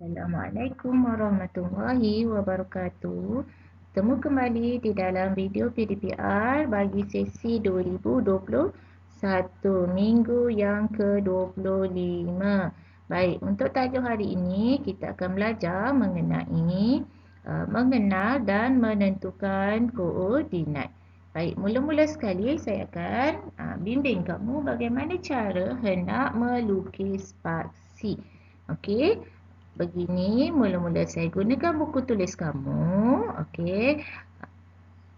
Assalamualaikum warahmatullahi wabarakatuh. Temu kembali di dalam video PDPR bagi sesi 2021 minggu yang ke-25. Baik, untuk tajuk hari ini kita akan belajar mengenai mengenal dan menentukan koordinat. Baik, mula-mula sekali saya akan bimbing kamu bagaimana cara hendak melukis paksi. Okey. Begini, mula-mula saya gunakan buku tulis kamu. Okey.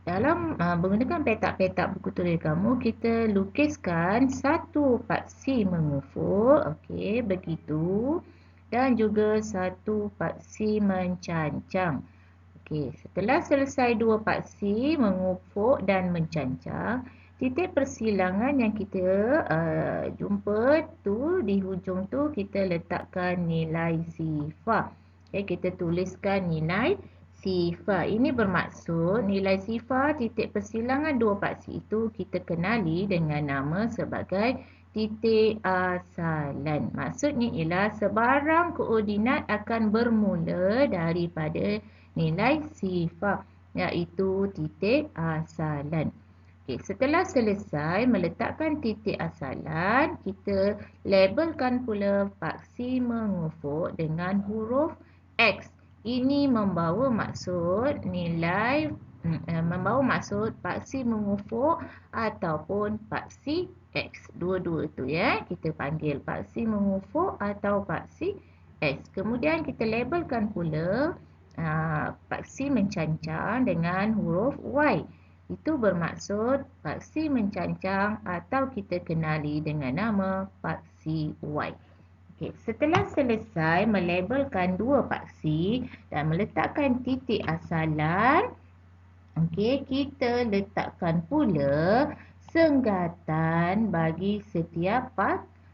Dalam menggunakan petak-petak buku tulis kamu, kita lukiskan satu paksi mengufur. Okey, begitu. Dan juga satu paksi mencancang. Okey, setelah selesai dua paksi mengufur dan mencancang, titik persilangan yang kita jumpa tu di hujung tu kita letakkan nilai sifar. Okay, kita tuliskan nilai sifar. Ini bermaksud nilai sifar titik persilangan dua paksi itu kita kenali dengan nama sebagai titik asalan. Maksudnya ialah sebarang koordinat akan bermula daripada nilai sifar, iaitu titik asalan. Okey, setelah selesai meletakkan titik asalan, kita labelkan pula paksi mengufur dengan huruf X. Ini membawa maksud paksi mengufur ataupun paksi X. Dua-dua tu ya, kita panggil paksi mengufur atau paksi X. Kemudian kita labelkan pula paksi mencancang dengan huruf Y. Itu bermaksud paksi mencancang atau kita kenali dengan nama paksi Y. Okay. Setelah selesai melabelkan dua paksi dan meletakkan titik asalan, okay, kita letakkan pula senggatan bagi setiap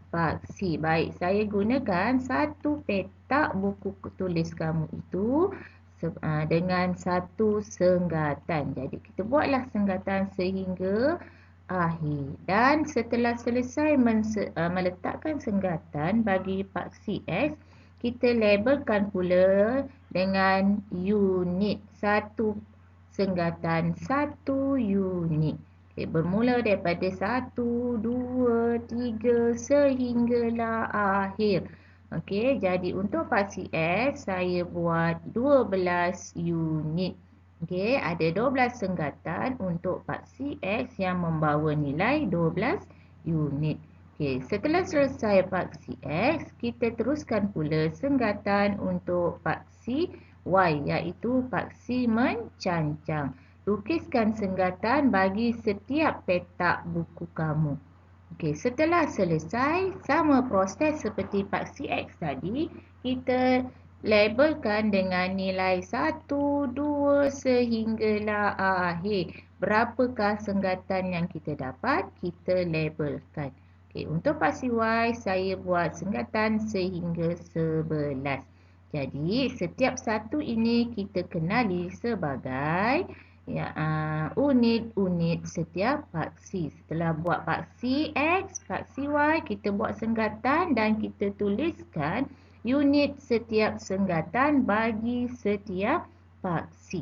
paksi. Baik, saya gunakan satu petak buku tulis kamu itu dengan satu senggatan. Jadi kita buatlah senggatan sehingga akhir. Dan setelah selesai meletakkan senggatan bagi paksi X, kita labelkan pula dengan unit. Satu senggatan, satu unit. Okay, bermula daripada 1, 2, 3 sehinggalah akhir. Okey, jadi untuk paksi X saya buat 12 unit. Okey, ada 12 senggatan untuk paksi X yang membawa nilai 12 unit. Okey, setelah selesai paksi X, kita teruskan pula senggatan untuk paksi Y, iaitu paksi mencancang. Lukiskan senggatan bagi setiap petak buku kamu. Okey, setelah selesai, sama proses seperti paksi X tadi, kita labelkan dengan nilai 1, 2 sehinggalah akhir. Berapakah senggatan yang kita dapat? Kita labelkan. Okey, untuk paksi Y, saya buat senggatan sehingga 11. Jadi, setiap satu ini kita kenali sebagai unit-unit setiap paksi. Setelah buat paksi X, paksi Y, kita buat senggatan dan kita tuliskan unit setiap senggatan bagi setiap paksi.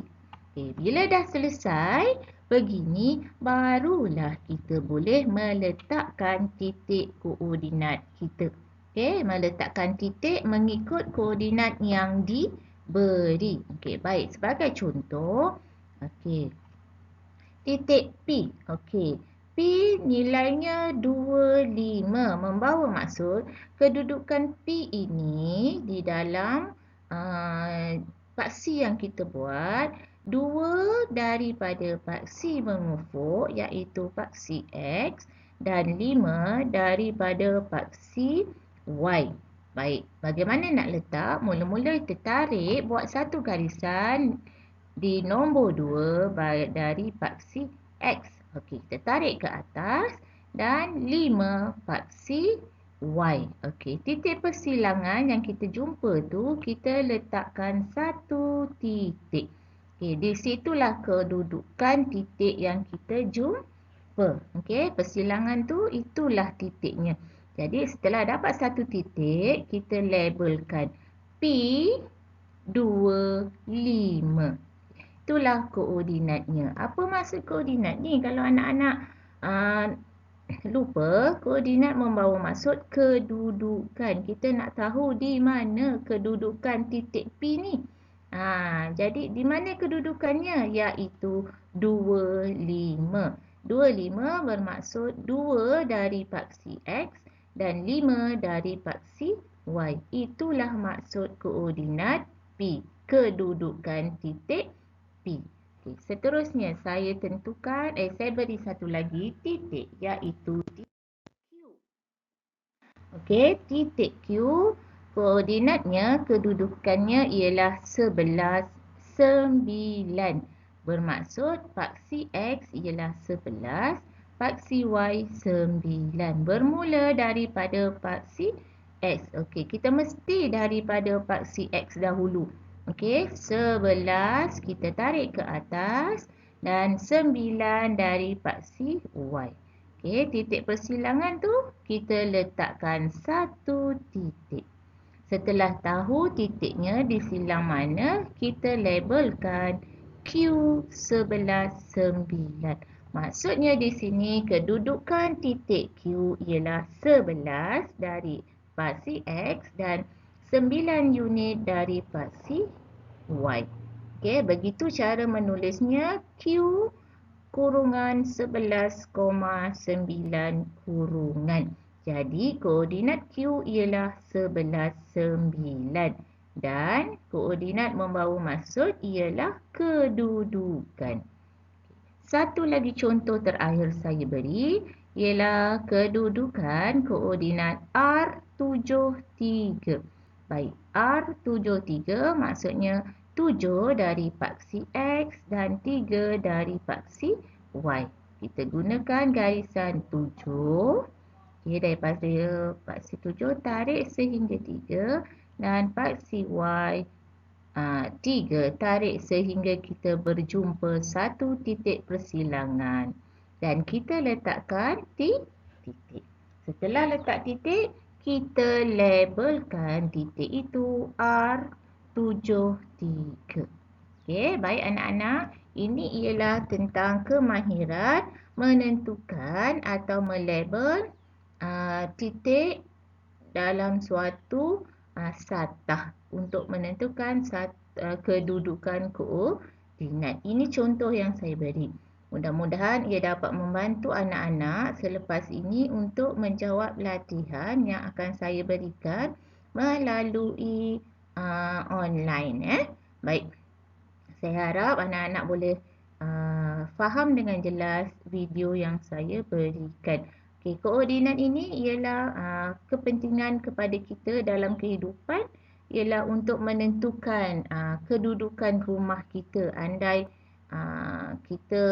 Okay, bila dah selesai begini, barulah kita boleh meletakkan titik koordinat kita. Okay, meletakkan titik mengikut koordinat yang diberi. Okay, baik. Sebagai contoh, okey, titik P. Okey, P nilainya 25. Membawa maksud kedudukan P ini di dalam paksi yang kita buat, 2 daripada paksi mengufur iaitu paksi X dan 5 daripada paksi Y. Baik, bagaimana nak letak? Mula-mula kita tarik, buat satu garisan di nombor 2 dari paksi X. Okey, kita tarik ke atas dan 5 paksi Y. Okey, titik persilangan yang kita jumpa tu kita letakkan satu titik. Okey, di situlah kedudukan titik yang kita jumpa. Okey, persilangan tu itulah titiknya. Jadi setelah dapat satu titik, kita labelkan P25. Itulah koordinatnya. Apa maksud koordinat ni? Kalau anak-anak lupa, koordinat membawa maksud kedudukan. Kita nak tahu di mana kedudukan titik P ni. Jadi di mana kedudukannya? Iaitu 25. 25 bermaksud 2 dari paksi X dan 5 dari paksi Y. Itulah maksud koordinat P. Kedudukan titik P. Seterusnya saya beri satu lagi titik, iaitu titik Q. Titik Q, koordinatnya, kedudukannya ialah 11, 9. Bermaksud paksi X ialah 11, paksi Y 9. Bermula daripada paksi X. Kita mesti daripada paksi X dahulu. 11 kita tarik ke atas dan 9 dari paksi Y. Titik persilangan tu kita letakkan satu titik. Setelah tahu titiknya di silang mana, kita labelkan Q11,9. Maksudnya di sini kedudukan titik Q ialah 11 dari paksi X dan 9 unit dari paksi Y. Begitu cara menulisnya, Q kurungan 11,9 kurungan. Jadi koordinat Q ialah 11,9 dan koordinat membawa maksud ialah kedudukan. Satu lagi contoh terakhir saya beri ialah kedudukan koordinat R73. Baik, R73 maksudnya 7 dari paksi X dan 3 dari paksi Y. Kita gunakan garisan 7. Daripada paksi 7 tarik sehingga 3 dan paksi Y 3 tarik sehingga kita berjumpa satu titik persilangan. Dan kita letakkan titik. Setelah letak titik, kita labelkan titik itu R73. Baik anak-anak. Ini ialah tentang kemahiran menentukan atau melabel titik dalam suatu satah untuk menentukan kedudukan koordinat. Ini contoh yang saya beri. Mudah-mudahan ia dapat membantu anak-anak selepas ini untuk menjawab latihan yang akan saya berikan melalui online. Baik, saya harap anak-anak boleh faham dengan jelas video yang saya berikan. Koordinat ini ialah kepentingan kepada kita dalam kehidupan, ialah untuk menentukan kedudukan rumah kita. Andai kita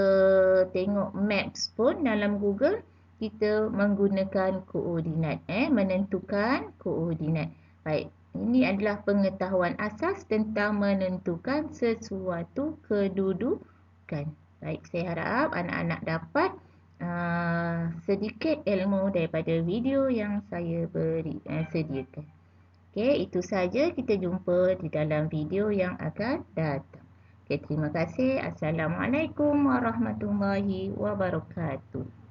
tengok maps pun dalam Google, kita menggunakan koordinat, menentukan koordinat. Baik, ini adalah pengetahuan asas tentang menentukan sesuatu kedudukan. Baik, saya harap anak-anak dapat sedikit ilmu daripada video yang saya sediakan. Itu saja, kita jumpa di dalam video yang akan datang. Terima kasih. Assalamualaikum warahmatullahi wabarakatuh.